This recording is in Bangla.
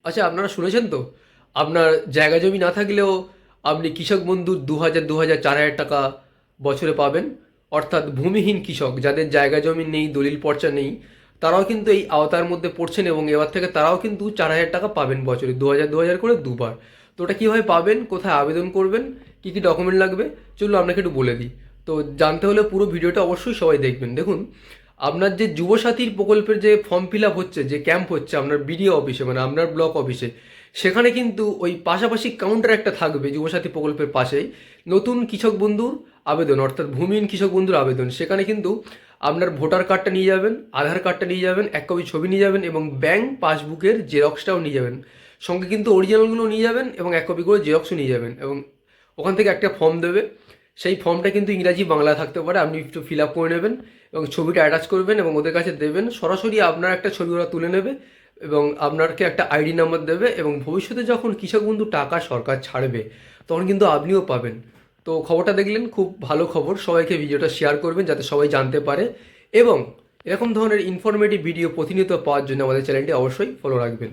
আচ্ছা, আপনারা শুনেছেন তো, আপনার জায়গা জমি না থাকলেও আপনি কৃষক বন্ধুর 2,000, 2,000, 4,000 টাকা বছরে পাবেন। অর্থাৎ ভূমিহীন কৃষক, যাদের জায়গা জমি নেই, দলিল পর্চা নেই, তারাও কিন্তু এই আওতার মধ্যে পড়ছেন এবং এবার থেকে তারাও কিন্তু 4,000 টাকা পাবেন বছরে, 2,000, 2,000 করে দুবার। তো ওটা কীভাবে পাবেন, কোথায় আবেদন করবেন, কী কী ডকুমেন্ট লাগবে, চলুন আপনাকে একটু বলে দিই। তো জানতে হলে পুরো ভিডিওটা অবশ্যই সবাই দেখবেন। দেখুন, আপনার যে যুবসাথীর প্রকল্পের যে ফর্ম ফিল আপ হচ্ছে, যে ক্যাম্প হচ্ছে আপনার বিডিও অফিসে, মানে আপনার ব্লক অফিসে, সেখানে কিন্তু ওই পাশাপাশি কাউন্টার একটা থাকবে যুবসাথী প্রকল্পের পাশেই, নতুন কৃষক বন্ধুর আবেদন, অর্থাৎ ভূমিহীন কৃষক বন্ধুর আবেদন। সেখানে কিন্তু আপনার ভোটার কার্ডটা নিয়ে যাবেন, আধার কার্ডটা নিয়ে যাবেন, এক কপি ছবি নিয়ে যাবেন এবং ব্যাংক পাসবুকের জেরক্সটাও নিয়ে যাবেন। সঙ্গে কিন্তু অরিজিনালগুলো নিয়ে যাবেন এবং এক কপি করে জেরক্সও নিয়ে যাবেন। এবং ওখান থেকে একটা ফর্ম দেবে, সেই ফর্মটা কিন্তু ইংরাজি বাংলা থাকতে পারে, আপনি একটু ফিল আপ করে নেবেন এবং ছবিটা অ্যাটাচ করবেন এবং ওদের কাছে দেবেন। সরাসরি আপনার একটা ছবি ওরা তুলে নেবে এবং আপনাকে একটা আইডি নাম্বার দেবে এবং ভবিষ্যতে যখন কৃষক বন্ধু টাকা সরকার ছাড়বে, তখন কিন্তু আপনিও পাবেন। তো খবরটা দেখলেন, খুব ভালো খবর। সবাইকে ভিডিওটা শেয়ার করবেন যাতে সবাই জানতে পারে এবং এরকম ধরনের ইনফরমেটিভ ভিডিও প্রতিনিয়ত পাওয়ার জন্য আমাদের চ্যানেলটি অবশ্যই ফলো রাখবেন।